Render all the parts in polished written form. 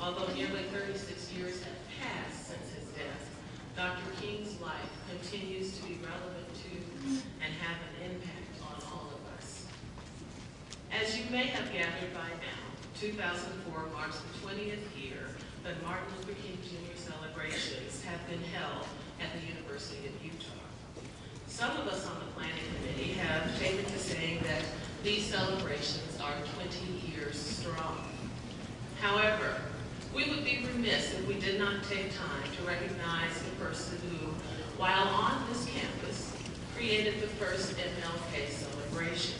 Although nearly 36 years have passed since his death, Dr. King's life continues to be relevant to and have an impact on all of us. As you may have gathered by now, 2004 marks the 20th year that Martin Luther King Jr. celebrations have been held at the University of Utah. Some of us on the planning committee have taken to saying that these celebrations are 20 years strong. However, we would be remiss if we did not take time to recognize the person who, while on this campus, created the first MLK celebration.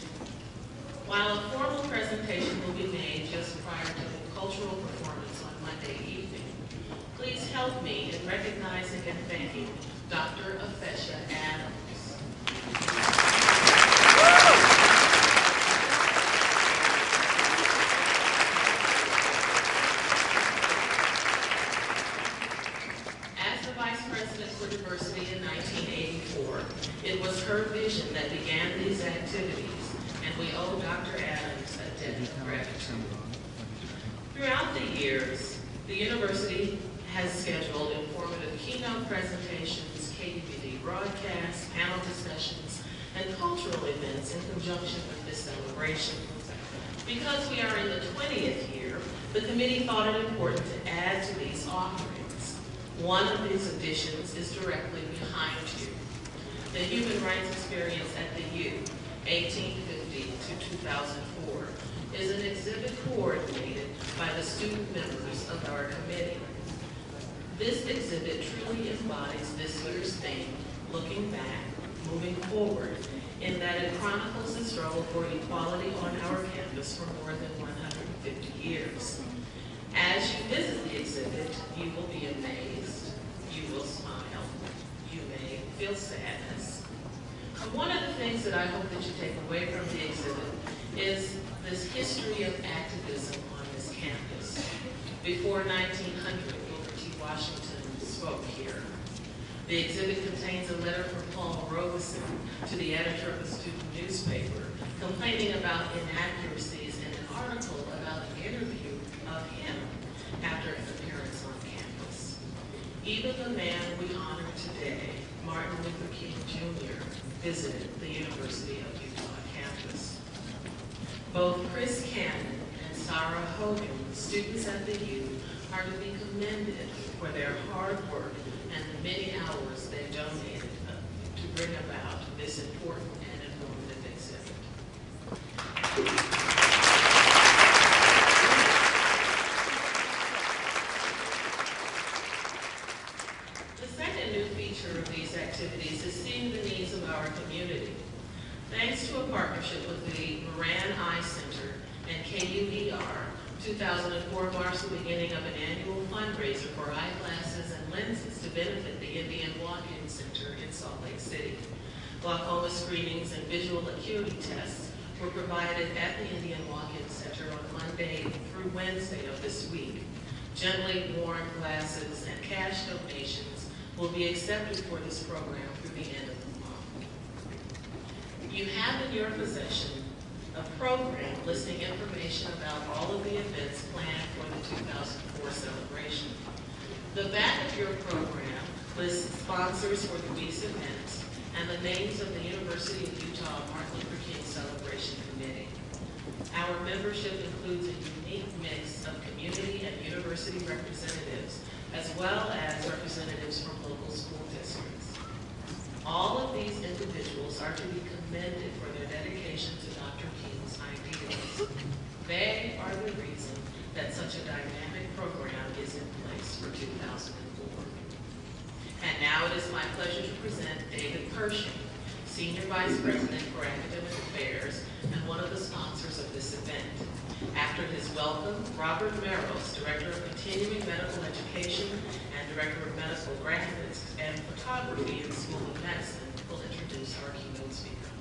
While a formal presentation will be made just prior to the cultural performance on Monday evening, please help me in recognizing and thanking Dr. Afesha Adams. As the Vice President for Diversity in 1984, it was her vision that began these activities, and we owe Dr. Adams a debt of gratitude. Throughout the years, the university has scheduled informative keynote presentations, KUBD broadcasts, panel discussions, and cultural events in conjunction with this celebration. Because we are in the 20th year, the committee thought it important to add to these offerings. One of these additions is directly behind you. The Human Rights Experience at the U, 1850 to 2004, is an exhibit coordinated by the student members of our committee. This exhibit truly embodies this year's theme, looking back, moving forward, in that it chronicles the struggle for equality on our campus for more than 150 years. As you visit the exhibit, you will be amazed, you will smile, you may feel sadness. One of the things that I hope that you take away from the exhibit is this history of activism on this campus. Before 1900, Washington spoke here. The exhibit contains a letter from Paul Robeson to the editor of the student newspaper complaining about inaccuracies in an article about an interview of him after an appearance on campus. Even the man we honor today, Martin Luther King Jr., visited the University of Utah campus. Both Chris Cannon and Sarah Hogan, students at the U, are to be commended for their hard work and the many hours they donated to bring about this important and informative exhibit. The second new feature of these activities is seeing the needs of our community. Thanks to a partnership with the Moran Eye Center and KUER, 2004 marks the beginning of an annual fundraiser for eyeglasses and lenses to benefit the Indian Walk-In Center in Salt Lake City. Glaucoma screenings and visual acuity tests were provided at the Indian Walk-In Center on Monday through Wednesday of this week. Gently worn glasses and cash donations will be accepted for this program through the end of the month. You have in your possession a program listing information about all of the events planned for the 2004 celebration. The back of your program lists sponsors for the week's events and the names of the University of Utah Martin Luther King Celebration Committee. Our membership includes a unique mix of community and university representatives, as well as representatives from local school districts. All of these individuals are to be commended for their dedication to Dr. King's ideals. They are the reason that such a dynamic program is in place for 2004. And now it is my pleasure to present David Pershing, Senior Vice President for Academic Affairs and one of the sponsors of this event. After his welcome, Robert Merrills, Director of Continuing Medical Education and Director of Medical Graphics and Photography in the School of Medicine, will introduce our keynote speaker.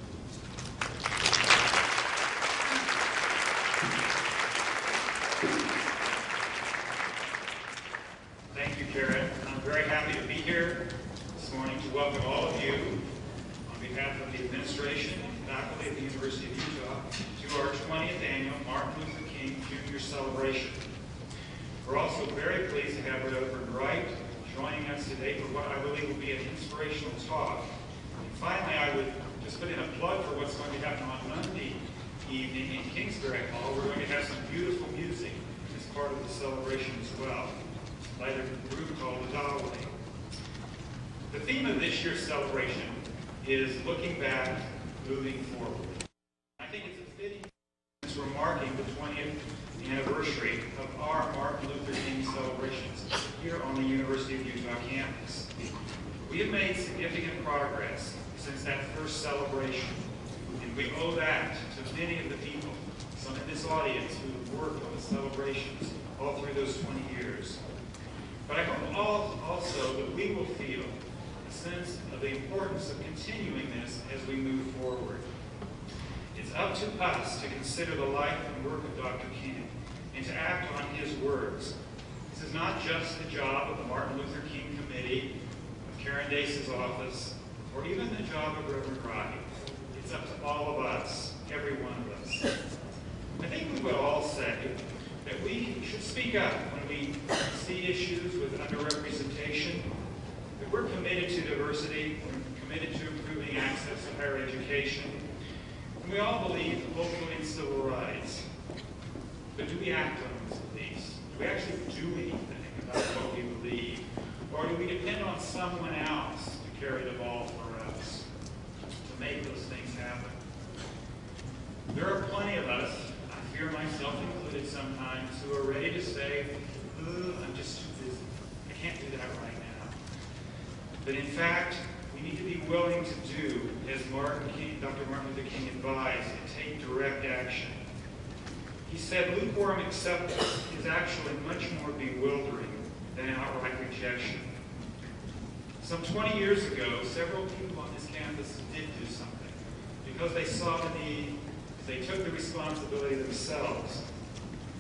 Thank you, Karen. I'm very happy to be here this morning to welcome all of you on behalf of the administration and faculty at the University of Utah to our 20th annual Martin Luther King Jr. celebration. We're also very pleased to have Reverend Wright joining us today for what I believe will be an inspirational talk. And finally, I would just put in a plug for what's going to happen on Monday evening in Kingsbury Hall. We're going to have some beautiful music as part of the celebration as well, by the group called the Dawley. The theme of this year's celebration is looking back, moving forward. I think it's a fitting since we're marking the 20th anniversary of our Martin Luther King celebrations here on the University of Utah campus. We have made significant progress since that first celebration, and we owe that to many of the people, some in this audience, who have worked on the celebrations all through those 20 years. But I hope also that we will feel a sense of the importance of continuing this as we move forward. It's up to us to consider the life and work of Dr. King and to act on his words. This is not just the job of the Martin Luther King Committee, of Karen Dace's office, or even the job of Reverend Wright. It's up to all of us, every one of us. I think we would all say that we should speak up when we see issues with underrepresentation, that we're committed to diversity, we're committed to improving access to higher education, and we all believe, hopefully, in civil rights. But do we act on these? Do we actually do anything about what we believe? Or do we depend on someone else to carry the ball for us, to make those things happen? There are plenty of us, I fear myself included sometimes, who are ready to say, I'm just too busy. I can't do that right now. But in fact, we need to be willing to do as Dr. Martin Luther King advised, and take direct action. He said lukewarm acceptance is actually much more bewildering than outright rejection. Some 20 years ago, several people on this campus did do something because they saw the need. They took the responsibility themselves.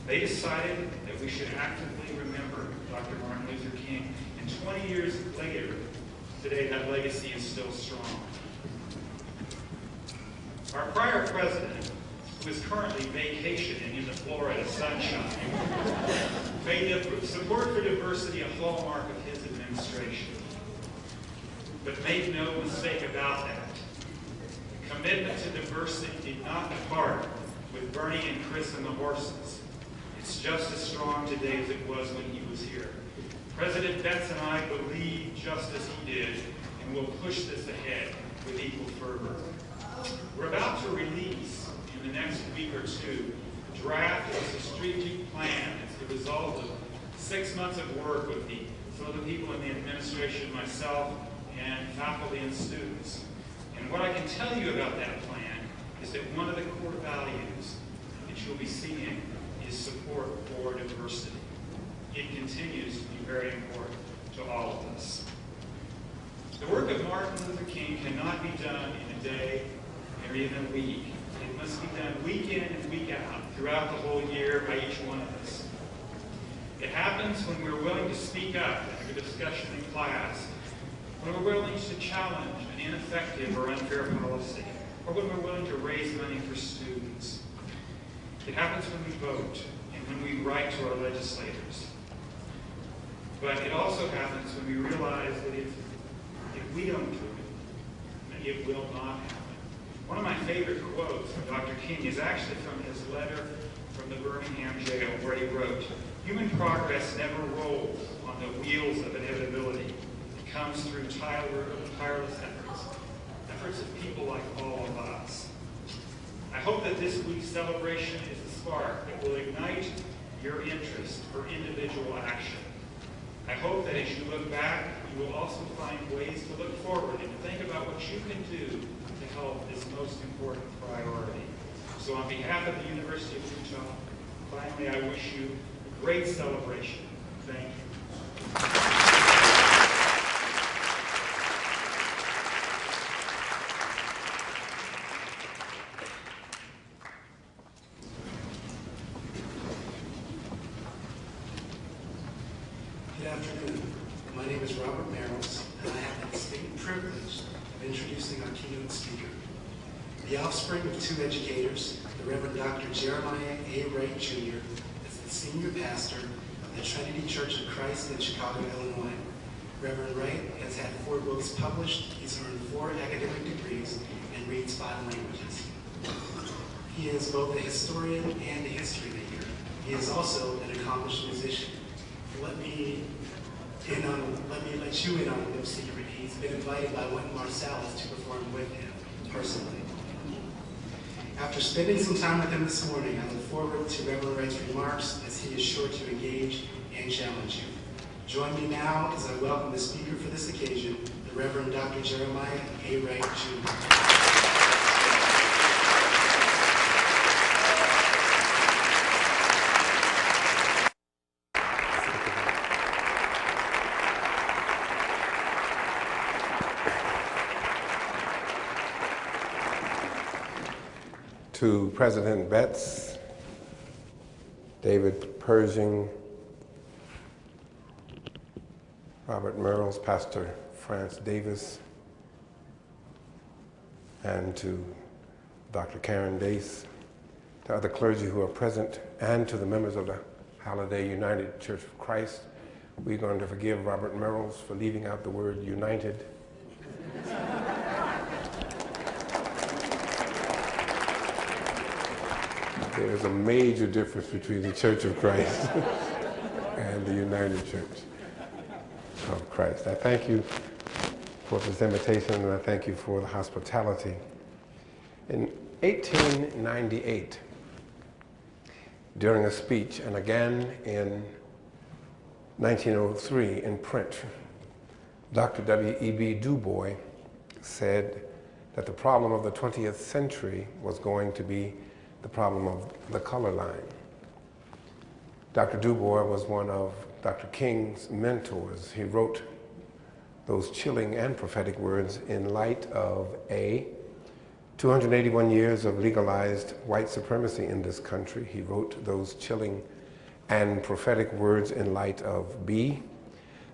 They decided that we should actively remember Dr. Martin Luther King. And 20 years later, today that legacy is still strong. Our prior president, who is currently vacationing in the Florida sunshine, made support for diversity a hallmark of his administration. But make no mistake about that. Commitment to diversity did not depart with Bernie and Chris and the horses. It's just as strong today as it was when he was here. President Betts and I believe just as he did, and will push this ahead with equal fervor. We're about to release, in the next week or two, a draft of a strategic plan. It's the result of 6 months of work with some of the people in the administration, myself, and faculty and students. And what I can tell you about that plan is that one of the core values that you'll be seeing is support for diversity. It continues to be very important to all of us. The work of Martin Luther King cannot be done in a day or even a week. It must be done week in and week out, throughout the whole year by each one of us. It happens when we're willing to speak up in a discussion in class, when we're willing to challenge an ineffective or unfair policy, or when we're willing to raise money for students. It happens when we vote and when we write to our legislators. But it also happens when we realize that if we don't do it, it will not happen. One of my favorite quotes from Dr. King is actually from his letter from the Birmingham jail, where he wrote, "Human progress never rolls on the wheels of inevitability. It comes through tireless efforts of people like all of us." I hope that this week's celebration is the spark that will ignite your interest for individual action. I hope that as you look back, you will also find ways to look forward and to think about what you can do to help this most important priority. So on behalf of the University of Utah, finally I wish you a great celebration. Thank you. Good afternoon. My name is Robert Merrills, and I have the distinct privilege of introducing our keynote speaker. The offspring of two educators, the Reverend Dr. Jeremiah A. Wright, Jr. is the senior pastor of the Trinity Church of Christ in Chicago, Illinois. Reverend Wright has had 4 books published, he's earned 4 academic degrees, and reads 5 languages. He is both a historian and a history maker. He is also an accomplished musician. Let me let you in on a little secret. He's been invited by Wynton Marsalis to perform with him personally. After spending some time with him this morning, I look forward to Reverend Wright's remarks, as he is sure to engage and challenge you. Join me now as I welcome the speaker for this occasion, the Reverend Dr. Jeremiah A. Wright, Jr. To President Betts, David Pershing, Robert Merles, Pastor France Davis, and to Dr. Karen Dace, to other clergy who are present, and to the members of the Holiday United Church of Christ. We're going to forgive Robert Merles for leaving out the word united. There is a major difference between the Church of Christ and the United Church of Christ. I thank you for this invitation, and I thank you for the hospitality. In 1898, during a speech, and again in 1903 in print, Dr. W.E.B. Du Bois said that the problem of the 20th century was going to be the problem of the color line. Dr. Du Bois was one of Dr. King's mentors. He wrote those chilling and prophetic words in light of A, 281 years of legalized white supremacy in this country. He wrote those chilling and prophetic words in light of B,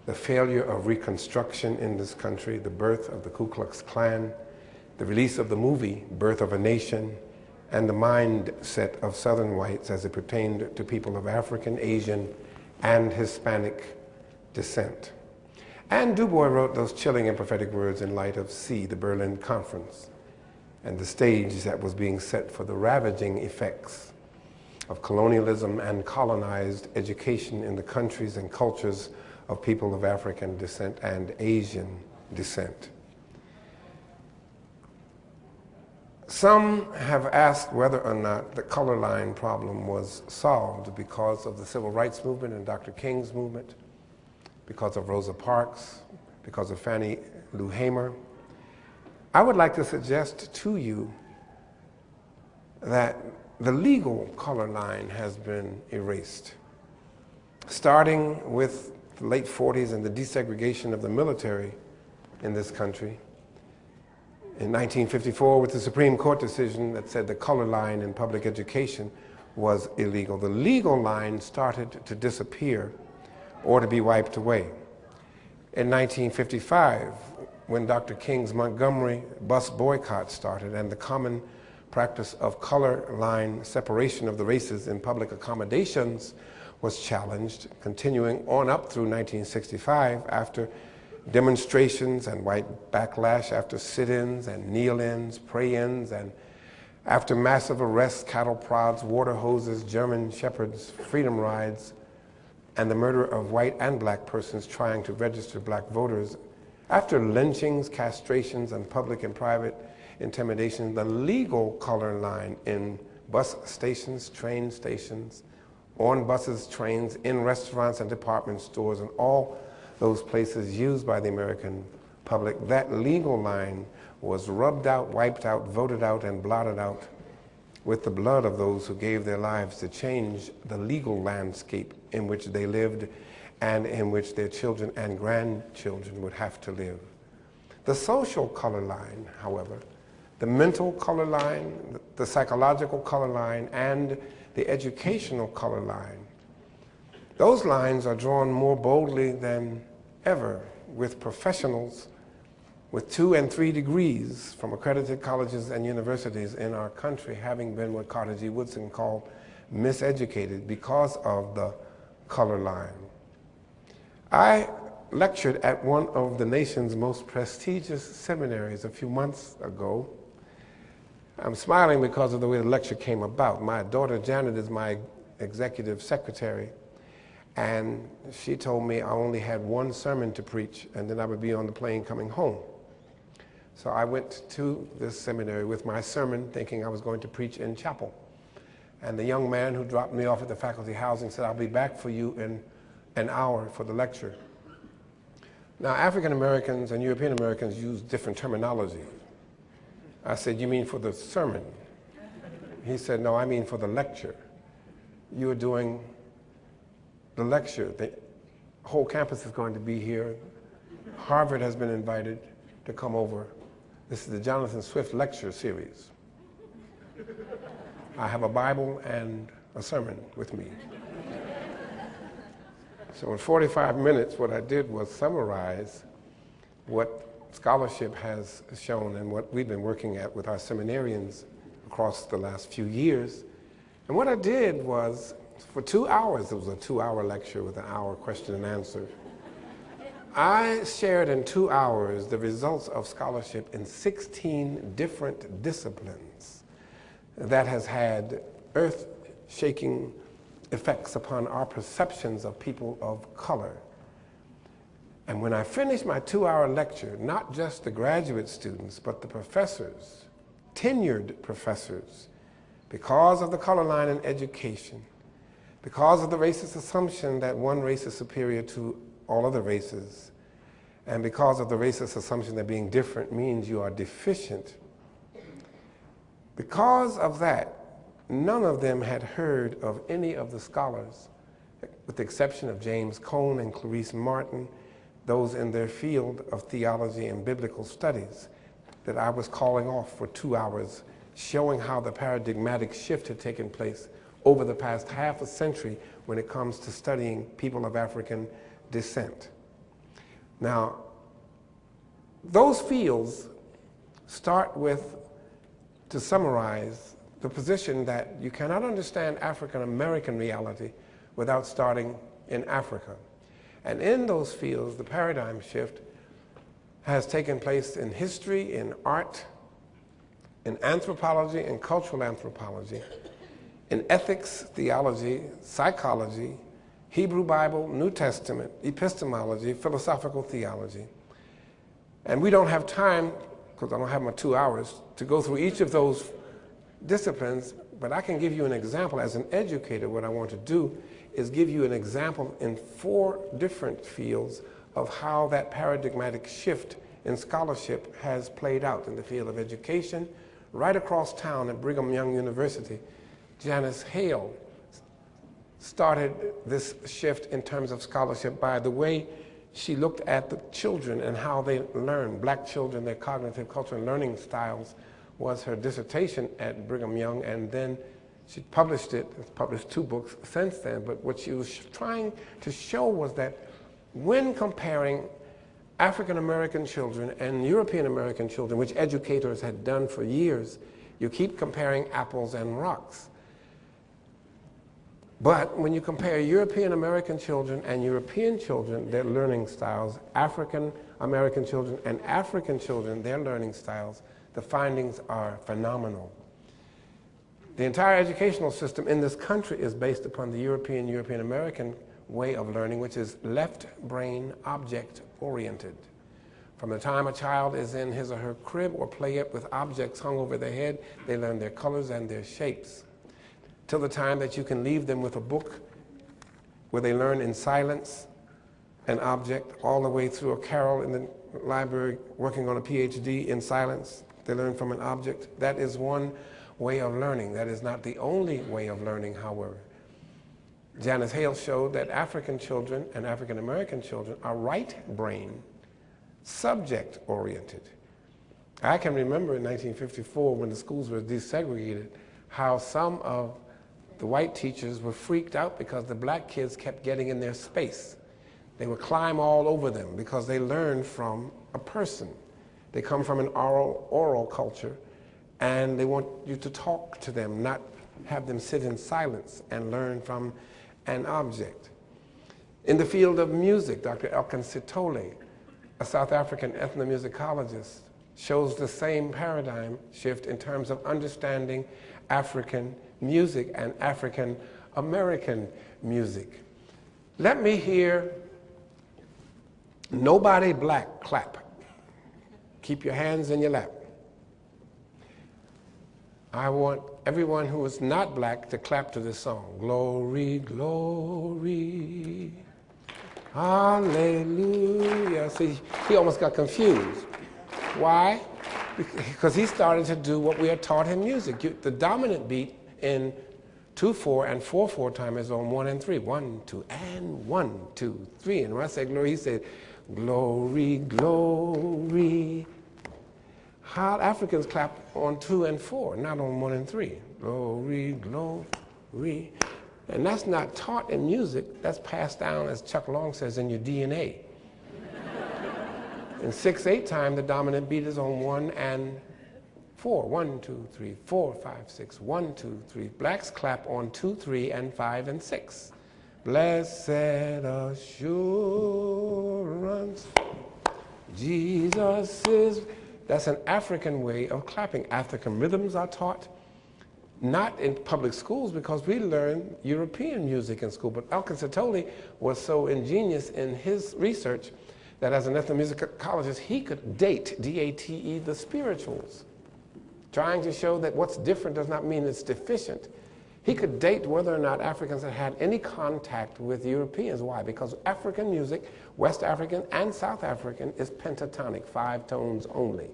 the failure of Reconstruction in this country, the birth of the Ku Klux Klan, the release of the movie Birth of a Nation, and the mindset of Southern whites as it pertained to people of African, Asian, and Hispanic descent. And Du Bois wrote those chilling and prophetic words in light of C, the Berlin Conference, and the stage that was being set for the ravaging effects of colonialism and colonized education in the countries and cultures of people of African descent and Asian descent. Some have asked whether or not the color line problem was solved because of the civil rights movement and Dr. King's movement, because of Rosa Parks, because of Fannie Lou Hamer. I would like to suggest to you that the legal color line has been erased, starting with the late 40s and the desegregation of the military in this country. In 1954, with the Supreme Court decision that said the color line in public education was illegal, the legal line started to disappear or to be wiped away. In 1955, when Dr. King's Montgomery bus boycott started and the common practice of color line separation of the races in public accommodations was challenged, continuing on up through 1965 after demonstrations and white backlash, after sit-ins and kneel-ins, pray-ins, and after massive arrests, cattle prods, water hoses, German shepherds, freedom rides, and the murder of white and black persons trying to register black voters. After lynchings, castrations, and public and private intimidation, the legal color line in bus stations, train stations, on buses, trains, in restaurants and department stores, and all those places used by the American public, that legal line was rubbed out, wiped out, voted out, and blotted out with the blood of those who gave their lives to change the legal landscape in which they lived and in which their children and grandchildren would have to live. The social color line, however, the mental color line, the psychological color line, and the educational color line, those lines are drawn more boldly than ever with professionals with 2 and 3 degrees from accredited colleges and universities in our country having been what Carter G. Woodson called miseducated because of the color line. I lectured at one of the nation's most prestigious seminaries a few months ago. I'm smiling because of the way the lecture came about. My daughter Janet is my executive secretary, and she told me I only had one sermon to preach and then I would be on the plane coming home. So I went to this seminary with my sermon thinking I was going to preach in chapel. And the young man who dropped me off at the faculty housing said, "I'll be back for you in an hour for the lecture." Now, African Americans and European Americans use different terminology. I said, "You mean for the sermon?" He said, "No, I mean for the lecture. You are doing the lecture. The whole campus is going to be here. Harvard has been invited to come over. This is the Jonathan Swift Lecture Series. I have a Bible and a sermon with me." So in 45 minutes, what I did was summarize what scholarship has shown and what we've been working at with our seminarians across the last few years. And what I did was, for 2 hours, it was a 2-hour lecture with an hour question and answer, I shared in 2 hours the results of scholarship in 16 different disciplines that has had earth-shaking effects upon our perceptions of people of color. And when I finished my 2-hour lecture, not just the graduate students, but the professors, tenured professors, because of the color line in education, because of the racist assumption that one race is superior to all other races, and because of the racist assumption that being different means you are deficient, because of that, none of them had heard of any of the scholars, with the exception of James Cone and Clarice Martin, those in their field of theology and biblical studies, that I was calling off for 2 hours, showing how the paradigmatic shift had taken place over the past half a century when it comes to studying people of African descent. Now, those fields start with, to summarize, the position that you cannot understand African American reality without starting in Africa. And in those fields, the paradigm shift has taken place in history, in art, in anthropology and cultural anthropology, in ethics, theology, psychology, Hebrew Bible, New Testament, epistemology, philosophical theology. And we don't have time, because I don't have my 2 hours, to go through each of those disciplines, but I can give you an example. As an educator, what I want to do is give you an example in 4 different fields of how that paradigmatic shift in scholarship has played out in the field of education. Right across town at Brigham Young University, Janice Hale started this shift in terms of scholarship by the way she looked at the children and how they learn. Black children, their cognitive, cultural, and learning styles was her dissertation at Brigham Young, and then she published it, published 2 books since then. But what she was trying to show was that when comparing African American children and European American children, which educators had done for years, you keep comparing apples and rocks. But when you compare European American children and European children, their learning styles, African American children and African children, their learning styles, the findings are phenomenal. The entire educational system in this country is based upon the European American way of learning, which is left brain object oriented. From the time a child is in his or her crib or play it with objects hung over their head, they learn their colors and their shapes. Till the time that you can leave them with a book where they learn in silence an object, all the way through a Carol in the library working on a PhD in silence. They learn from an object. That is one way of learning. That is not the only way of learning, however. Janice Hale showed that African children and African American children are right brain, subject oriented. I can remember in 1954 when the schools were desegregated, how some of the white teachers were freaked out because the black kids kept getting in their space. They would climb all over them because they learned from a person. They come from an oral culture, and they want you to talk to them, not have them sit in silence and learn from an object. In the field of music, Dr. Elkin Sitole, a South African ethnomusicologist, shows the same paradigm shift in terms of understanding African music and African American music. Let me hear nobody black clap. Keep your hands in your lap. I want everyone who is not black to clap to this song. Glory, glory, hallelujah. See, he almost got confused. Why? Because he started to do what we are taught in music. The dominant beat in 2/4 and 4/4 time is on 1 and 3. 1, 2, and 1, 2, 3. And when I say glory, he said, glory, glory. How Africans clap on 2 and 4, not on 1 and 3. Glory, glory. And that's not taught in music. That's passed down, as Chuck Long says, in your DNA. In 6/8 time, the dominant beat is on 1 and 4. 1, 2, 3, 4, 5, 6. 1, 2, 3. Blacks clap on 2, 3, and 5, and 6. Blessed assurance, Jesus is. That's an African way of clapping. African rhythms are taught, not in public schools because we learn European music in school. But Elkin Sitole was so ingenious in his research that as an ethnomusicologist, he could date, D-A-T-E, the spirituals, trying to show that what's different does not mean it's deficient. He could date whether or not Africans had had any contact with Europeans. Why? Because African music, West African and South African, is pentatonic, 5 tones only.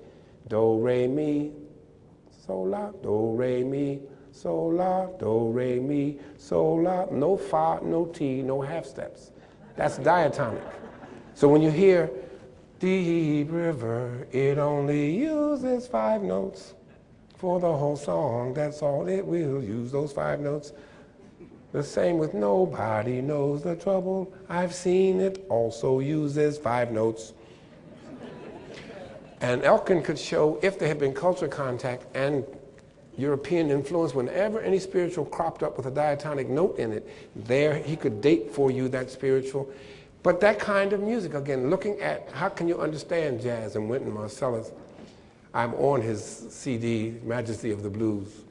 Do, re, mi, sol, la, do, re, mi, sol, la, do, re, mi, sol, la. No fa, no ti, no half steps. That's diatonic. So when you hear Deep River, it only uses 5 notes. For the whole song, that's all it will use, those 5 notes. The same with Nobody Knows the Trouble I've Seen, it also uses 5 notes. And Elkin could show if there had been cultural contact and European influence, whenever any spiritual cropped up with a diatonic note in it, there he could date for you that spiritual. But that kind of music, again, looking at how can you understand jazz, and Wynton Marsalis, I'm on his CD, Majesty of the Blues.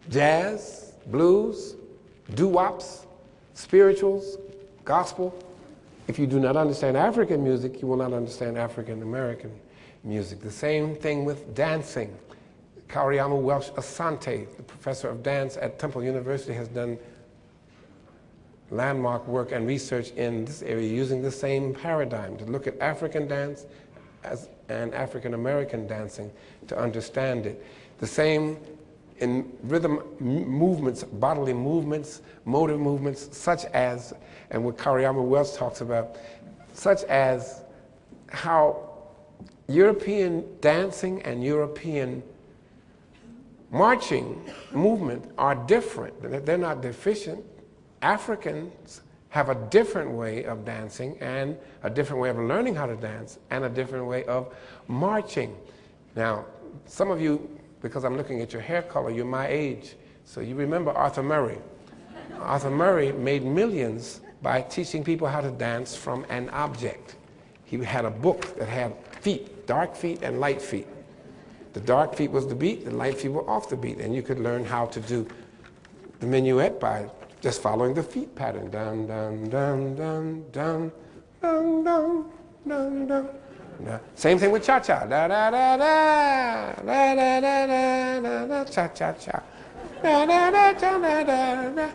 Jazz, blues, doo-wops, spirituals, gospel. If you do not understand African music, you will not understand African American music. The same thing with dancing. Kauriama Welsh Asante, the professor of dance at Temple University, has done landmark work and research in this area using the same paradigm to look at African dance and African American dancing to understand it. The same in rhythm movements, bodily movements, motor movements, such as, and what Kauriama Welsh talks about, such as how European dancing and European marching movement are different. They're not deficient. Africans have a different way of dancing and a different way of learning how to dance and a different way of marching. Now, some of you, because I'm looking at your hair color, you're my age, so you remember Arthur Murray. Arthur Murray made millions by teaching people how to dance from an object. He had a book that had feet, dark feet and light feet. The dark feet was the beat, the light feet were off the beat, and you could learn how to do the minuet by just following the feet pattern. Dun, dun, dun, dun, dun, dun, dun, dun, dun. Now, same thing with cha-cha. Da, da, da, da, da, da, da, da, da, da, cha-cha-cha. Da, da, da, da, da, da, da.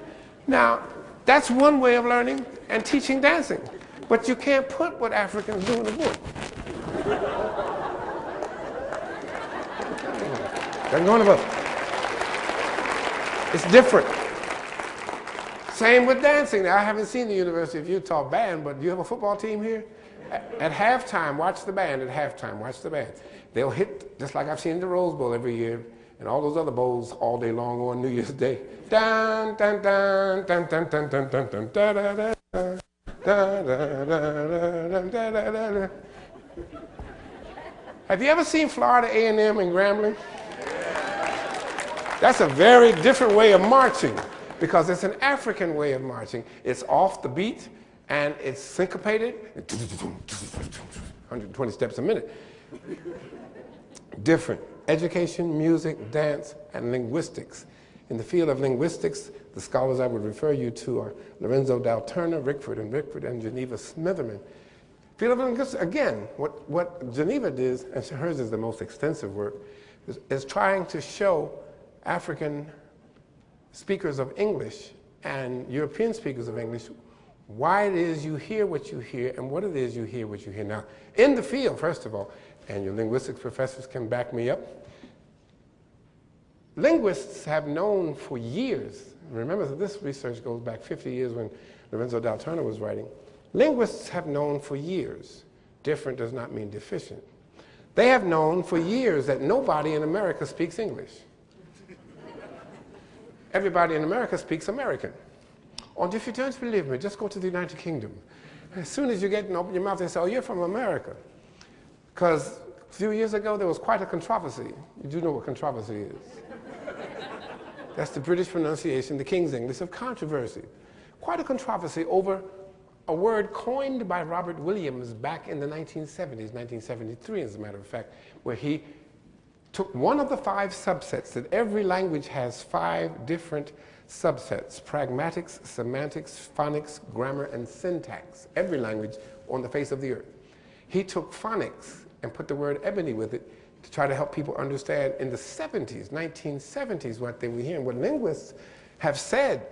Now, that's one way of learning and teaching dancing. But you can't put what Africans do in the book. Doesn't go in the book. It's different. Same with dancing. Now, I haven't seen the University of Utah band, but do you have a football team here? At halftime, watch the band. At halftime, watch the band. They'll hit, just like I've seen the Rose Bowl every year, and all those other bowls all day long on New Year's Day. Dun, dun, dun, dun, dun, dun, dun, dun, dun, da, da, da, da, da, da, da, da, da. Have you ever seen Florida A&M in Grambling? That's a very different way of marching, because it's an African way of marching. It's off the beat and it's syncopated, 120 steps a minute. Different. Education, music, dance, and linguistics. In the field of linguistics, the scholars I would refer you to are Lorenzo Dal Turner, Rickford, and Geneva Smitherman. Field of linguistics, again, what Geneva did, and hers is the most extensive work, is trying to show African speakers of English and European speakers of English why it is you hear what you hear and what it is you hear what you hear. Now, in the field, first of all, and your linguistics professors can back me up, linguists have known for years, remember that this research goes back 50 years when Lorenzo Dal Turner was writing, linguists have known for years, different does not mean deficient. They have known for years that nobody in America speaks English. Everybody in America speaks American. And if you don't believe me, just go to the United Kingdom. As soon as you get and open your mouth, they say, oh, you're from America. Because a few years ago, there was quite a controversy. You do know what controversy is. That's the British pronunciation, the King's English of controversy. Quite a controversy over a word coined by Robert Williams back in the 1970s, 1973 as a matter of fact, where he took one of the 5 subsets, that every language has 5 different subsets: pragmatics, semantics, phonics, grammar, and syntax. Every language on the face of the earth. He took phonics and put the word ebony with it to try to help people understand in the 70s, 1970s, what they were hearing. What linguists have said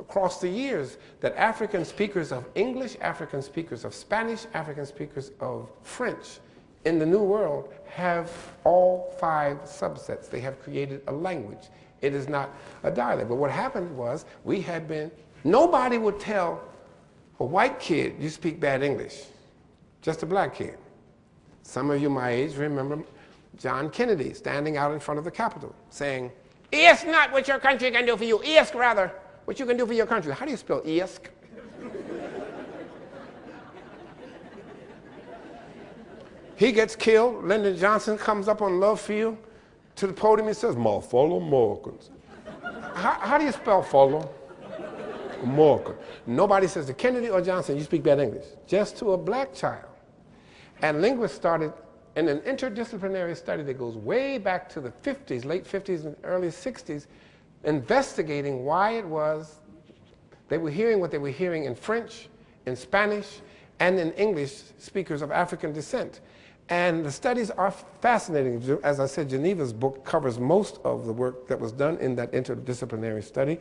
across the years, that African speakers of English, African speakers of Spanish, African speakers of French in the New World have all 5 subsets. They have created a language. It is not a dialect. But what happened was, nobody would tell a white kid, you speak bad English. Just a black kid. Some of you my age remember John Kennedy standing out in front of the Capitol saying, "Ask not what your country can do for you, ask rather what you can do for your country." How do you spell ask? He gets killed. Lyndon Johnson comes up on Love Field to the podium and says, "My fellow Americans." How do you spell fellow? American. Nobody says to Kennedy or Johnson, "You speak bad English." Just to a black child. And linguists started in an interdisciplinary study that goes way back to the 50s, late 50s and early 60s, investigating why it was they were hearing what they were hearing in French, in Spanish, and in English speakers of African descent. And the studies are fascinating. As I said, Geneva's book covers most of the work that was done in that interdisciplinary study.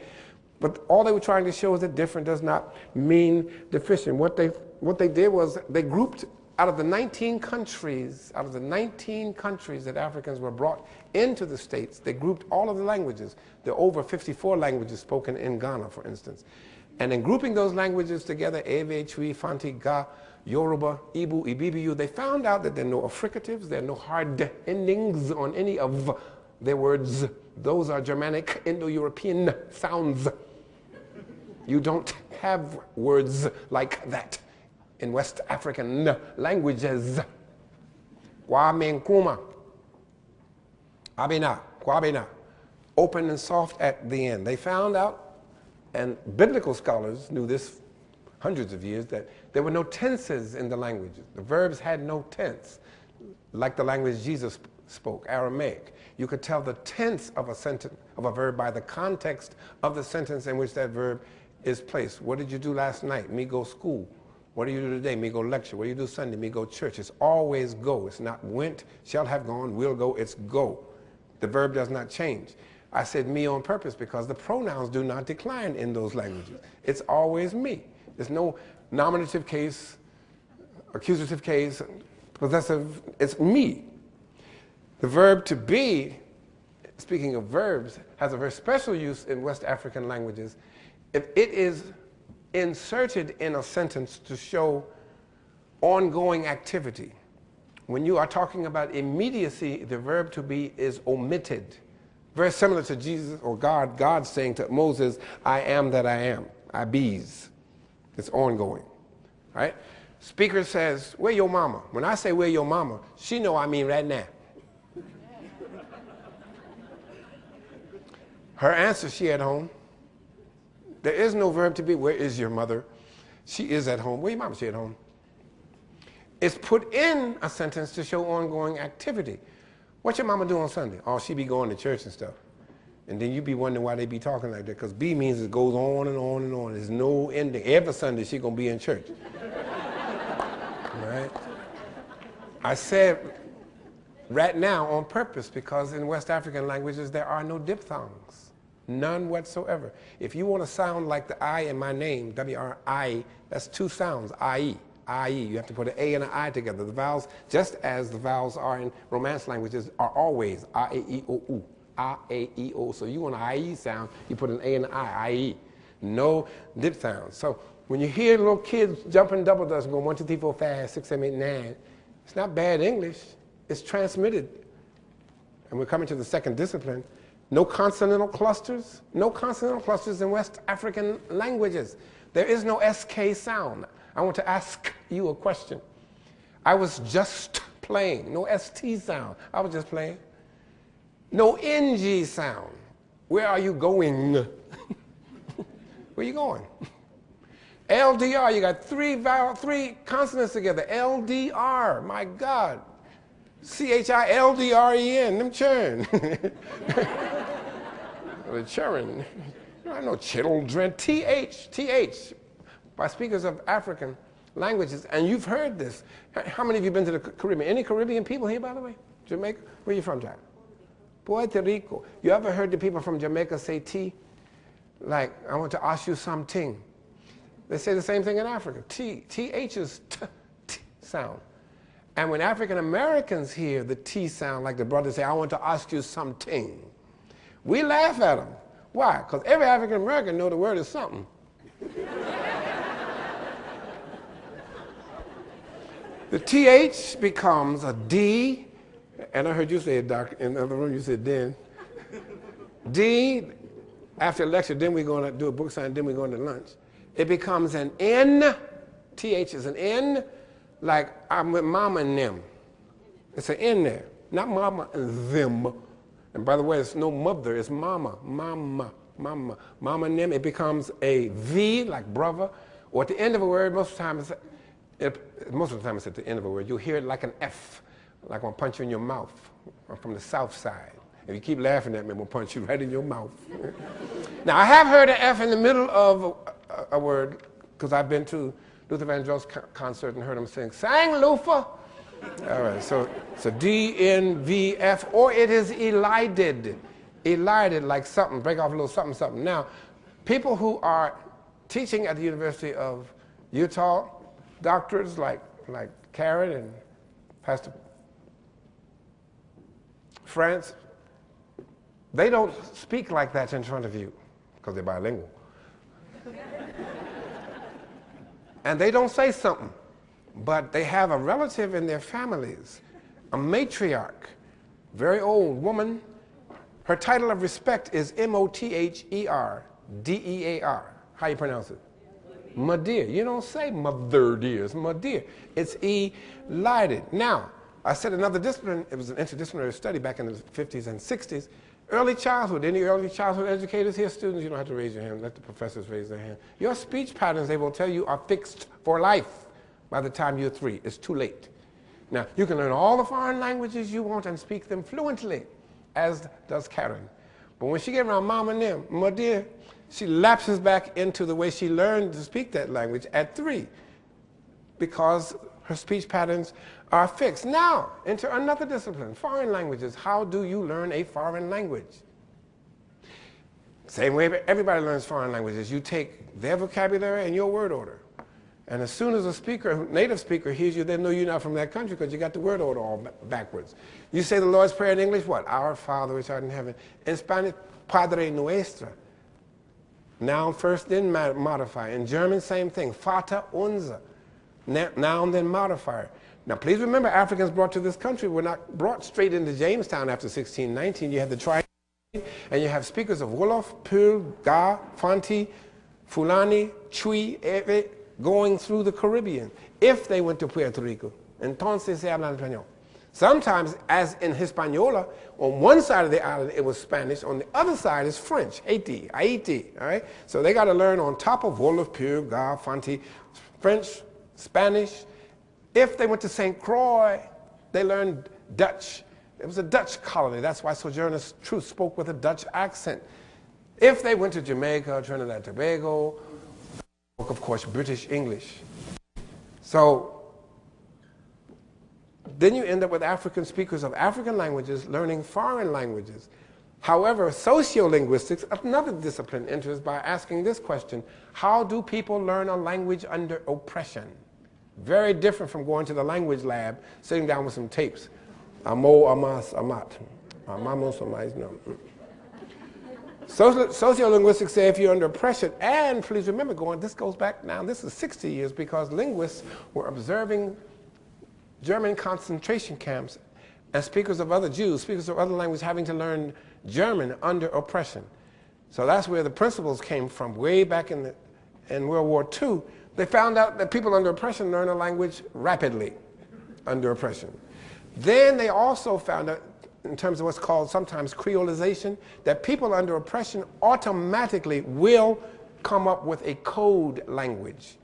But all they were trying to show is that different does not mean deficient. What they did was they grouped out of the 19 countries that Africans were brought into the States, they grouped all of the languages. There are over 54 languages spoken in Ghana, for instance. And in grouping those languages together, Ewe, Twi, Fanti, Ga, Yoruba, Ibu, Ibibiyu, they found out that there are no affricatives, there are no hard endings on any of their words. Those are Germanic, Indo-European sounds. You don't have words like that in West African languages. Kwame Nkrumah, Abena, Kwabena, open and soft at the end. They found out, and biblical scholars knew this hundreds of years, that there were no tenses in the languages. The verbs had no tense, like the language Jesus spoke, Aramaic. You could tell the tense of a sentence, of a verb, by the context of the sentence in which that verb is placed. What did you do last night? Me go school. What do you do today? Me go lecture. What do you do Sunday? Me go church. It's always go. It's not went, shall have gone, will go. It's go. The verb does not change. I said me on purpose because the pronouns do not decline in those languages. It's always me. There's no nominative case, accusative case, possessive. It's me. The verb to be, speaking of verbs, has a very special use in West African languages. If it is inserted in a sentence to show ongoing activity. When you are talking about immediacy, the verb to be is omitted. Very similar to Jesus or God saying to Moses, "I am that I am." I bees. It's ongoing, right? Speaker says, "Where your mama?" When I say where your mama, she know I mean right now. Her answer, she at home. There is no verb to be. Where is your mother? She is at home. Where your mama? She at home. It's put in a sentence to show ongoing activity. What your mama do on Sunday? Oh, she be going to church and stuff. And then you be wondering why they be talking like that, because B means it goes on and on and on. There's no ending. Every Sunday she gonna be in church. Right? I said right now on purpose, because in West African languages there are no diphthongs. None whatsoever. If you want to sound like the I in my name, W-R-I, that's two sounds, I-E. I-E. You have to put an A and an I together. The vowels, just as the vowels are in Romance languages, are always I-A-E-O-U. I-A-E-O. So you want an I-E sound, you put an A and an I, I-E. No diphthongs. So when you hear little kids jumping double dutch and going 1, 2, 3, 4, 5, 6, 7, 8, 9, it's not bad English. It's transmitted. And we're coming to the second discipline. No consonantal clusters. No consonantal clusters in West African languages. There is no SK sound. I want to ask you a question. I was just playing. No ST sound. I was just playing. No NG sound. Where are you going? Where you going? LDR, you got three consonants together. LDR, my God. CHILDREN, them churn. The churn. I know children. TH, by speakers of African languages. And you've heard this. How many of you have been to the Caribbean? Any Caribbean people here, by the way? Jamaica? Where are you from, Jack? Puerto Rico. You ever heard the people from Jamaica say T? Like, I want to ask you something. They say the same thing in Africa. TH is T sound. And when African Americans hear the T sound, like the brothers say, I want to ask you something, we laugh at them. Why? Because every African American knows the word is something. The TH becomes a D, and I heard you say it, Doc, in the other room you said then. D, after lecture, then we're going to do a book signing, then we're going to lunch. It becomes an N, TH is an N, like I'm with mama and them. It's an N there, not mama and them. And by the way, it's no mother, it's mama, mama, mama. Mama and them, it becomes a V, like brother, or at the end of a word, most of the time it's at the end of a word, you'll hear it like an F, like I'm punch you in your mouth. I'm from the south side. If you keep laughing at me, I'm going to punch you right in your mouth. Now, I have heard an F in the middle of a word, because I've been to Luther Vandross's concert and heard him sing, "Sang Luther." All right, so D-N-V-F, or it is elided. Elided, like something, break off a little something, something. Now, people who are teaching at the University of Utah, doctors like Karen and Pastor France, they don't speak like that in front of you because they're bilingual. And they don't say something, but they have a relative in their families, a matriarch, very old woman. Her title of respect is M-O-T-H-E-R-D-E-A-R. How you pronounce it? Madeir. You don't say mother dear, it's Madeir. It's elided. Now, I said another discipline, it was an interdisciplinary study back in the 50s and 60s. Early childhood, any early childhood educators here? Students, you don't have to raise your hand, let the professors raise their hand. Your speech patterns, they will tell you, are fixed for life by the time you're 3. It's too late. Now, you can learn all the foreign languages you want and speak them fluently, as does Karen. But when she gets around mom and them, my dear, she lapses back into the way she learned to speak that language at 3 because her speech patterns are fixed. Now, into another discipline, foreign languages. How do you learn a foreign language? Same way everybody learns foreign languages. You take their vocabulary and your word order. And as soon as a native speaker hears you, they know you're not from that country because you got the word order all backwards. You say the Lord's Prayer in English, what? Our Father which art in heaven. In Spanish, Padre Nuestro. Noun first, then modifier. In German, same thing. Vater unser. Noun, then modifier. Now, please remember, Africans brought to this country were not brought straight into Jamestown after 1619. You had the tri, and you have speakers of Wolof, Peul, Ga, Fanti, Fulani, Chui, Ewe, going through the Caribbean. If they went to Puerto Rico, entonces se habla español. Sometimes, as in Hispaniola, on one side of the island it was Spanish, on the other side is French, Haiti, all right? So they got to learn on top of Wolof, Pure, Ga, Fanti, French, Spanish. If they went to St. Croix, they learned Dutch. It was a Dutch colony. That's why Sojourner Truth spoke with a Dutch accent. If they went to Jamaica, Trinidad and Tobago, of course, British English. So then you end up with African speakers of African languages learning foreign languages. However, sociolinguistics, another discipline, enters by asking this question: how do people learn a language under oppression? Very different from going to the language lab, sitting down with some tapes. Amo, amas, amat. Amamos, amais, no. Sociolinguistics say if you're under oppression, and please remember, this goes back now, this is 60 years, because linguists were observing German concentration camps and speakers of other Jews, speakers of other languages having to learn German under oppression. So that's where the principles came from. Way back in World War II, they found out that people under oppression learn a language rapidly under oppression. Then they also found out, in terms of what's called sometimes creolization, that people under oppression automatically will come up with a code language.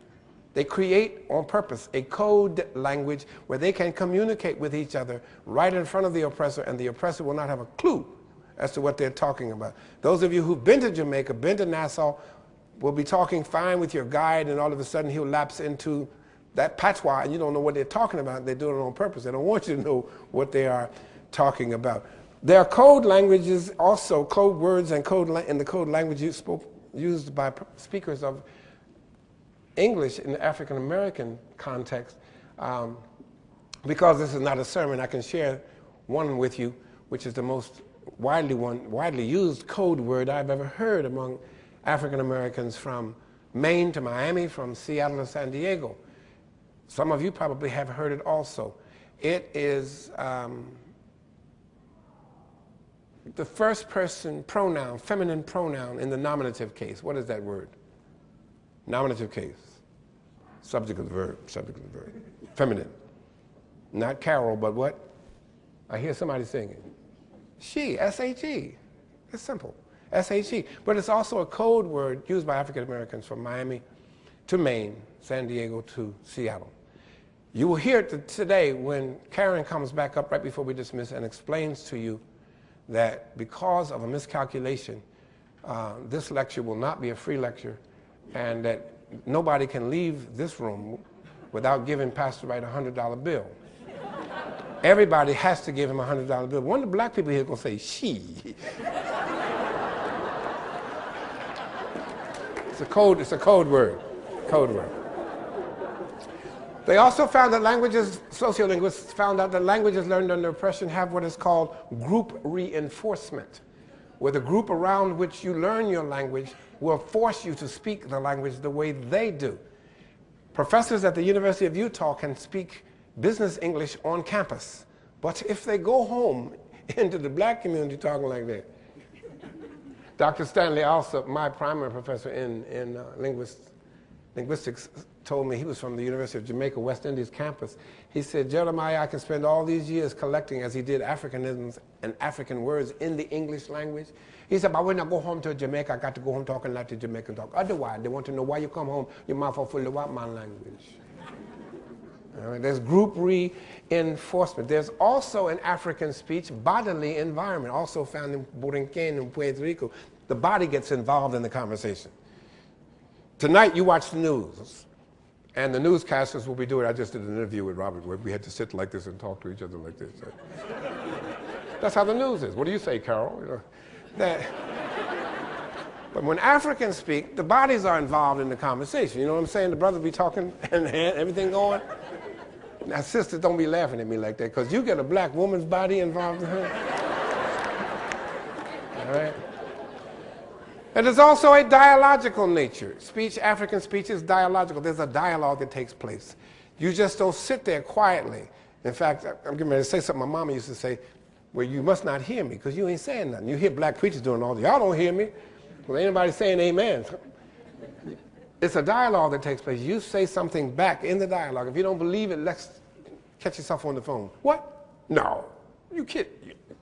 They create on purpose a code language where they can communicate with each other right in front of the oppressor, and the oppressor will not have a clue as to what they're talking about. Those of you who've been to Jamaica, been to Nassau, will be talking fine with your guide, and all of a sudden he'll lapse into that patois, and you don't know what they're talking about. They're doing it on purpose. They don't want you to know what they are talking about. There are code languages also, code words and in the code language used by speakers of English in the African American context. Because this is not a sermon, I can share one with you, which is the most widely used code word I've ever heard among African Americans from Maine to Miami, from Seattle to San Diego. Some of you probably have heard it also. It is the first person pronoun, feminine pronoun in the nominative case. What is that word? Nominative case. Subject of the verb, Feminine. Not Carol, but what? I hear somebody singing. She, S-H-E. It's simple, S-H-E. But it's also a code word used by African Americans from Miami to Maine, San Diego to Seattle. You will hear it today when Karen comes back up right before we dismiss and explains to you that because of a miscalculation, this lecture will not be a free lecture, and that nobody can leave this room without giving Pastor Wright a $100 bill. Everybody has to give him a $100 bill. One of the black people here is going to say, she. It's a code word. They also found that sociolinguists found out that languages learned under oppression have what is called group reinforcement, where the group around which you learn your language will force you to speak the language the way they do. Professors at the University of Utah can speak business English on campus, but if they go home into the black community talking like that. Dr. Stanley Alsop, my primary professor in linguistics, told me, he was from the University of Jamaica, West Indies campus. He said, Jeremiah, I can spend all these years collecting, as he did, Africanisms and African words in the English language. He said, but when I go home to Jamaica, I got to go home talking like the Jamaican talk. Otherwise, they want to know why you come home, your mouth are full of white man language. All right, there's group reinforcement. There's also in African speech bodily environment, also found in Borinquen and Puerto Rico. The body gets involved in the conversation. Tonight, you watch the news, and the newscasters will be doing, I just did an interview with Robert where we had to sit like this and talk to each other like this. That's how the news is. What do you say, Carol? You know, but when Africans speak, the bodies are involved in the conversation. You know what I'm saying? The brothers be talking and everything going. Now, sisters, don't be laughing at me like that, because you get a black woman's body involved in her. All right? And there's also a dialogical nature. Speech, African speech is dialogical. There's a dialogue that takes place. You just don't sit there quietly. In fact, I'm getting ready to say something my mama used to say, where you must not hear me, because you ain't saying nothing. You hear black preachers doing all the, y'all don't hear me. Well, ain't nobody saying amen. It's a dialogue that takes place. You say something back in the dialogue. If you don't believe it, let's catch yourself on the phone. What? No, you kid.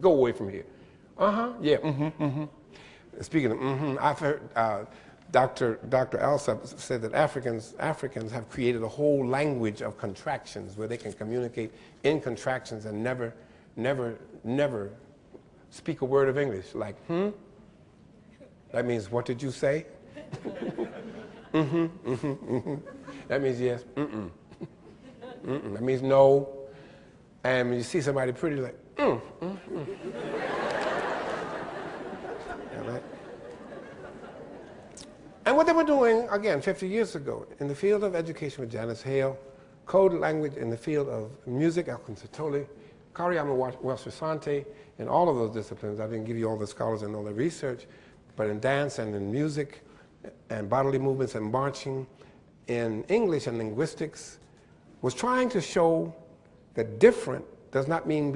Go away from here. Yeah, Speaking of I've heard Dr. Alsop said that Africans have created a whole language of contractions where they can communicate in contractions and never speak a word of English. Like, That means, what did you say? That means yes. That means no. And when you see somebody pretty, like, Yeah, right? And what they were doing, again, 50 years ago, in the field of education with Janice Hale, code language in the field of music, Elkin Satoli, Kariyama Welsasante, in all of those disciplines. I didn't give you all the scholars and all the research, but in dance and in music and bodily movements and marching, in English and linguistics, was trying to show that different does not mean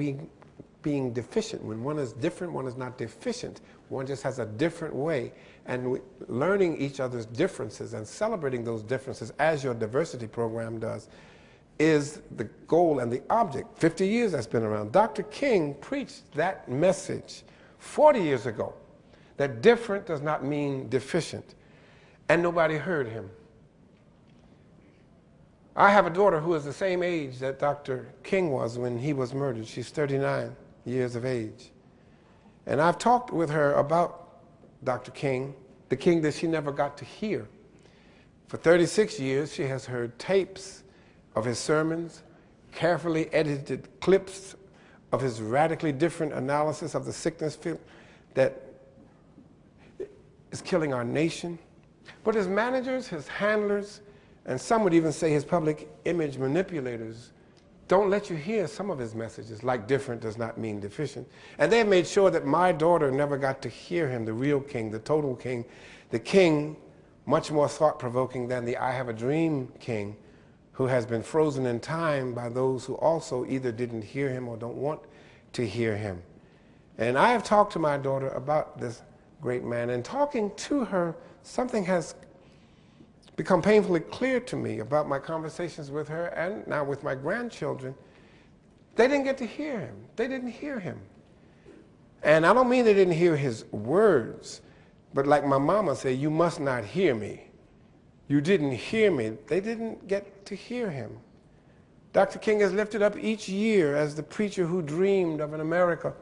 being deficient. When one is different, one is not deficient. One just has a different way. And learning each other's differences and celebrating those differences, as your diversity program does, is the goal and the object. 50 years that's been around. Dr. King preached that message 40 years ago, that different does not mean deficient. And nobody heard him. I have a daughter who is the same age that Dr. King was when he was murdered. She's 39 years of age. And I've talked with her about Dr. King, the King that she never got to hear. For 36 years, she has heard tapes of his sermons, carefully edited clips of his radically different analysis of the sickness that is killing our nation. But his managers, his handlers, and some would even say his public image manipulators don't let you hear some of his messages, like different does not mean deficient. And they've made sure that my daughter never got to hear him, the real King, the total King, the King much more thought-provoking than the I Have a Dream King, who has been frozen in time by those who also either didn't hear him or don't want to hear him. And I have talked to my daughter about this great man, and talking to her, something has become painfully clear to me about my conversations with her and now with my grandchildren. They didn't get to hear him. They didn't hear him. And I don't mean they didn't hear his words, but like my mama said, you must not hear me. You didn't hear me. They didn't get to hear him. Dr. King is lifted up each year as the preacher who dreamed of an America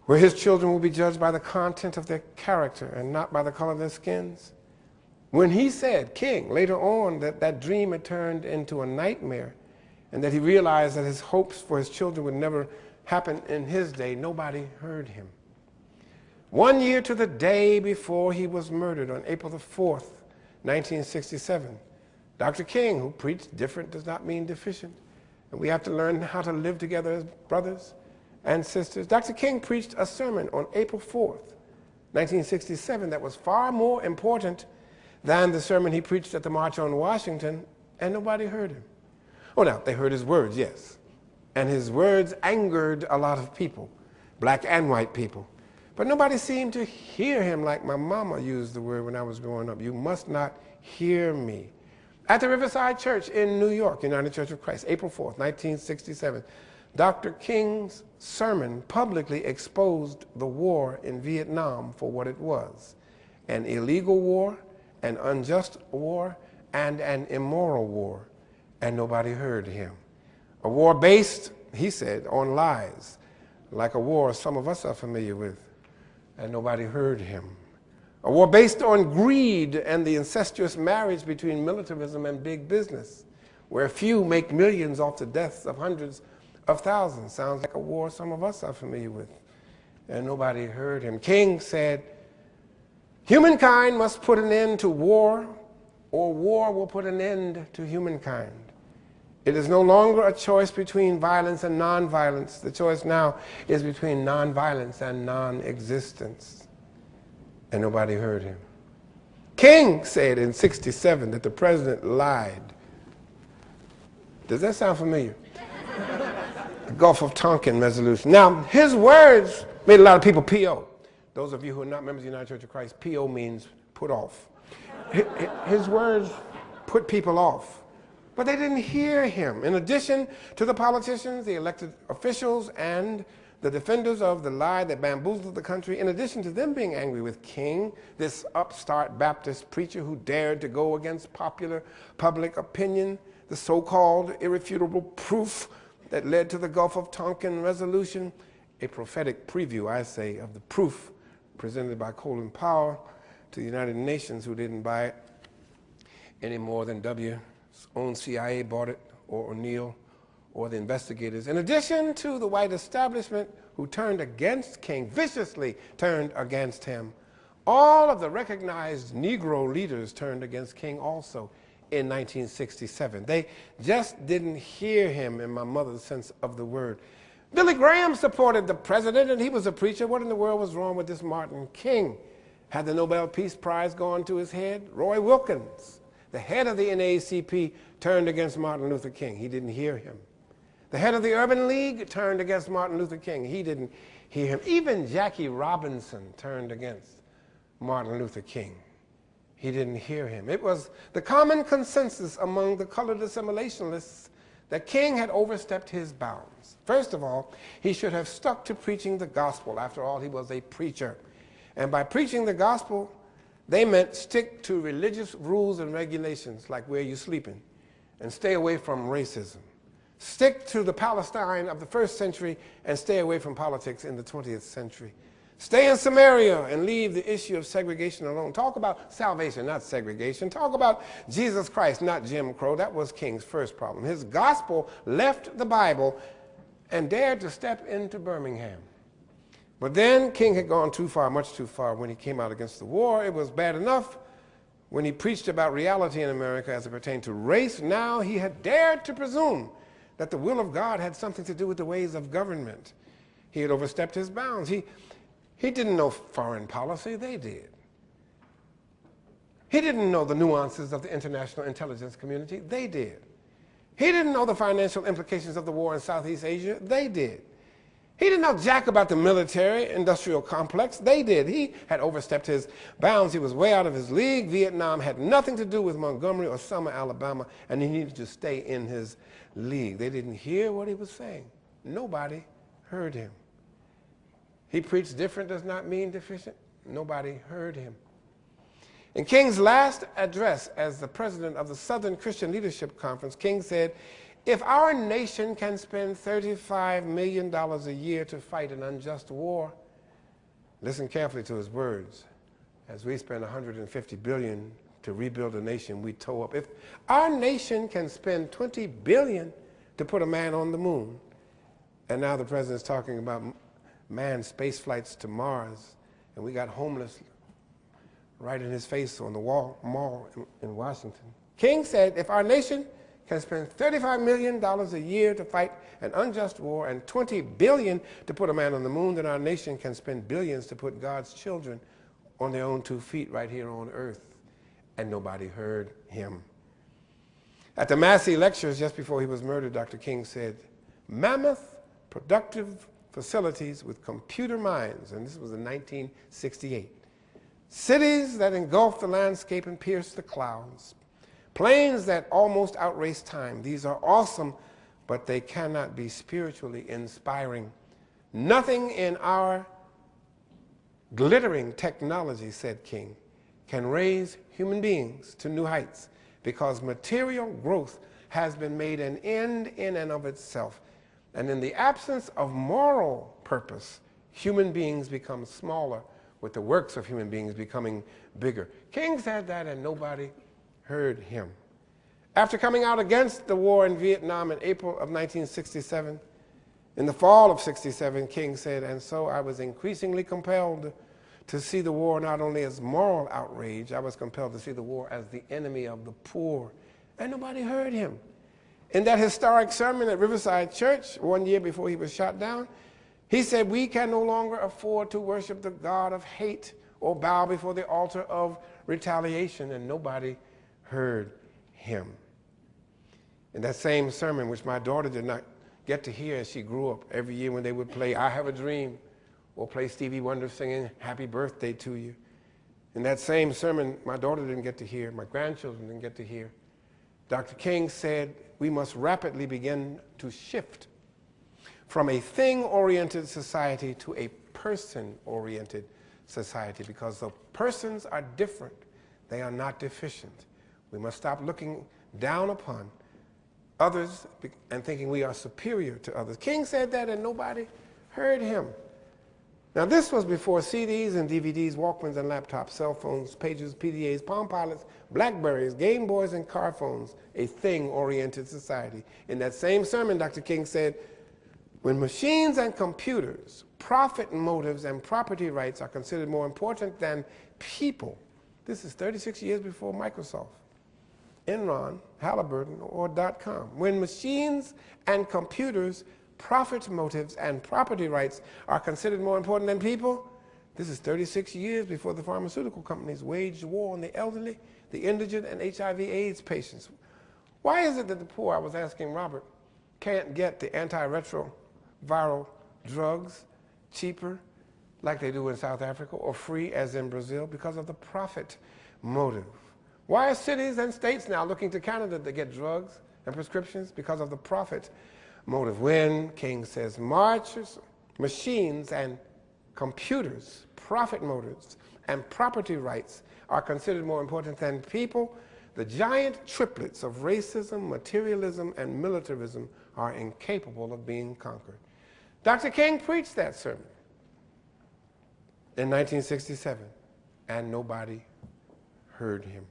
where his children will be judged by the content of their character and not by the color of their skins. When he said, King, later on, that that dream had turned into a nightmare and that he realized that his hopes for his children would never happen in his day, nobody heard him. 1 year to the day before he was murdered on April the 4th, 1967, Dr. King, who preached different does not mean deficient, and we have to learn how to live together as brothers and sisters. Dr. King preached a sermon on April 4th, 1967 that was far more important than the sermon he preached at the March on Washington, and nobody heard him. Oh, now, they heard his words, yes. And his words angered a lot of people, black and white people. But nobody seemed to hear him like my mama used the word when I was growing up. You must not hear me. At the Riverside Church in New York, United Church of Christ, April 4th, 1967, Dr. King's sermon publicly exposed the war in Vietnam for what it was: an illegal war, an unjust war, and an immoral war, and nobody heard him. A war based, he said, on lies, like a war some of us are familiar with, and nobody heard him. A war based on greed and the incestuous marriage between militarism and big business, where few make millions off the deaths of hundreds of thousands. Sounds like a war some of us are familiar with, and nobody heard him. King said, humankind must put an end to war, or war will put an end to humankind. It is no longer a choice between violence and nonviolence. The choice now is between nonviolence and non-existence. And nobody heard him. King said in '67 that the president lied. Does that sound familiar? The Gulf of Tonkin resolution. Now, his words made a lot of people P.O. Those of you who are not members of the United Church of Christ, P.O. means put off. His words put people off. But they didn't hear him. In addition to the politicians, the elected officials, and the defenders of the lie that bamboozled the country, in addition to them being angry with King, this upstart Baptist preacher who dared to go against popular public opinion, the so-called irrefutable proof that led to the Gulf of Tonkin resolution, a prophetic preview, I say, of the proof presented by Colin Powell to the United Nations, who didn't buy it any more than W's own CIA bought it, or O'Neill, or the investigators. In addition to the white establishment who turned against King, viciously turned against him, all of the recognized Negro leaders turned against King also in 1967. They just didn't hear him in my mother's sense of the word. Billy Graham supported the president, and he was a preacher. What in the world was wrong with this Martin King? Had the Nobel Peace Prize gone to his head? Roy Wilkins, the head of the NAACP, turned against Martin Luther King. He didn't hear him. The head of the Urban League turned against Martin Luther King. He didn't hear him. Even Jackie Robinson turned against Martin Luther King. He didn't hear him. It was the common consensus among the colored assimilationists that King had overstepped his bounds. First of all, he should have stuck to preaching the gospel. After all, he was a preacher. And by preaching the gospel, they meant stick to religious rules and regulations, like where you're sleeping, and stay away from racism. Stick to the Palestine of the first century and stay away from politics in the 20th century. Stay in Samaria and leave the issue of segregation alone. Talk about salvation, not segregation. Talk about Jesus Christ, not Jim Crow. That was King's first problem. His gospel left the Bible and dared to step into Birmingham. But then King had gone too far, much too far, when he came out against the war. It was bad enough when he preached about reality in America as it pertained to race. Now he had dared to presume that the will of God had something to do with the ways of government. He had overstepped his bounds. He didn't know foreign policy. They did. He didn't know the nuances of the international intelligence community. They did. He didn't know the financial implications of the war in Southeast Asia. They did. He didn't know jack about the military-industrial complex. They did. He had overstepped his bounds. He was way out of his league. Vietnam had nothing to do with Montgomery or Selma, Alabama, and he needed to stay in his league. They didn't hear what he was saying. Nobody heard him. He preached different does not mean deficient. Nobody heard him. In King's last address as the president of the Southern Christian Leadership Conference, King said, "If our nation can spend $35 million a year to fight an unjust war," listen carefully to his words, as we spend $150 billion to rebuild a nation we tore up. If our nation can spend $20 billion to put a man on the moon, and now the president's talking about manned space flights to Mars, and we got homeless right in his face on the mall in Washington. King said, if our nation can spend $35 million a year to fight an unjust war and $20 billion to put a man on the moon, then our nation can spend billions to put God's children on their own 2 feet right here on earth. And nobody heard him. At the Massey lectures just before he was murdered, Dr. King said, "Mammoth productive facilities with computer minds," and this was in 1968. "Cities that engulf the landscape and pierce the clouds. Planes that almost outrace time. These are awesome, but they cannot be spiritually inspiring. Nothing in our glittering technology," said King, "can raise human beings to new heights because material growth has been made an end in and of itself. And in the absence of moral purpose, human beings become smaller, with the works of human beings becoming bigger." King said that and nobody heard him. After coming out against the war in Vietnam in April of 1967, in the fall of '67, King said, "And so I was increasingly compelled to see the war not only as moral outrage, I was compelled to see the war as the enemy of the poor." And nobody heard him. In that historic sermon at Riverside Church 1 year before he was shot down, he said, "We can no longer afford to worship the God of hate or bow before the altar of retaliation," and nobody heard him. In that same sermon, which my daughter did not get to hear as she grew up, every year when they would play "I Have a Dream" or play Stevie Wonder singing "Happy Birthday to You," in that same sermon, my daughter didn't get to hear, my grandchildren didn't get to hear, Dr. King said we must rapidly begin to shift from a thing-oriented society to a person-oriented society, because the persons are different. They are not deficient. We must stop looking down upon others and thinking we are superior to others. King said that and nobody heard him. Now this was before CDs and DVDs, Walkmans and laptops, cell phones, pagers, PDAs, Palm Pilots, Blackberries, Game Boys, and car phones, a thing-oriented society. In that same sermon, Dr. King said, when machines and computers, profit motives and property rights are considered more important than people, this is 36 years before Microsoft, Enron, Halliburton, or .com. When machines and computers, profit motives and property rights are considered more important than people, this is 36 years before the pharmaceutical companies waged war on the elderly, the indigent, and HIV/AIDS patients. Why is it that the poor, I was asking Robert, can't get the antiretroviral drugs cheaper like they do in South Africa, or free as in Brazil? Because of the profit motive. Why are cities and states now looking to Canada to get drugs and prescriptions? Because of the profit motive. When, King says, marchers, machines, and computers, profit motives, and property rights are considered more important than people, the giant triplets of racism, materialism, and militarism are incapable of being conquered. Dr. King preached that sermon in 1967, and nobody heard him.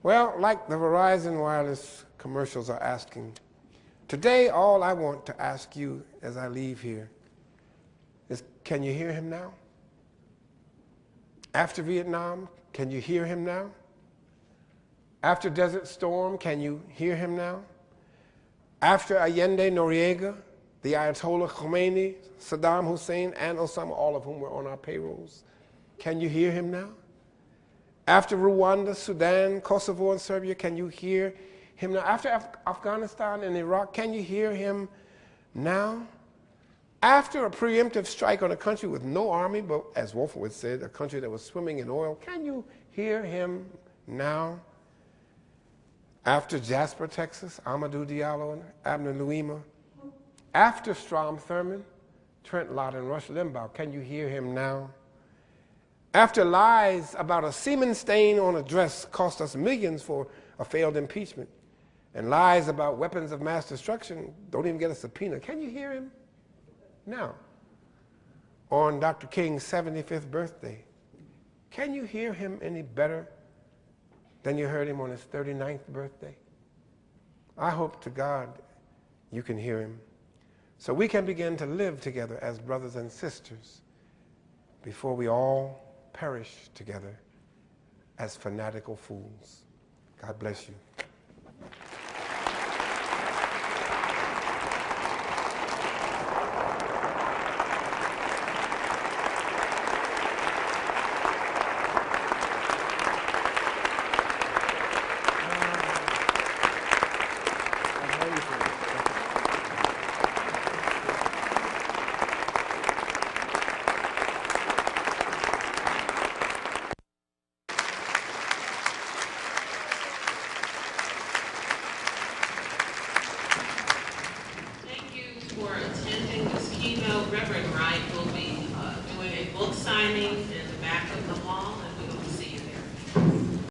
Well, like the Verizon Wireless commercials are asking, today all I want to ask you as I leave here is, can you hear him now? After Vietnam, can you hear him now? After Desert Storm, can you hear him now? After Allende, Noriega, the Ayatollah Khomeini, Saddam Hussein, and Osama, all of whom were on our payrolls, can you hear him now? After Rwanda, Sudan, Kosovo, and Serbia, can you hear him now? After Afghanistan and Iraq, can you hear him now? After a preemptive strike on a country with no army, but as Wolfowitz said, a country that was swimming in oil, can you hear him now? After Jasper, Texas, Amadou Diallo and Abner Louima, after Strom Thurmond, Trent Lott, and Rush Limbaugh, can you hear him now? After lies about a semen stain on a dress cost us millions for a failed impeachment, and lies about weapons of mass destruction don't even get a subpoena, can you hear him now? On Dr. King's 75th birthday, can you hear him any better than you heard him on his 39th birthday? I hope to God you can hear him, so we can begin to live together as brothers and sisters before we all perish together as fanatical fools. God bless you.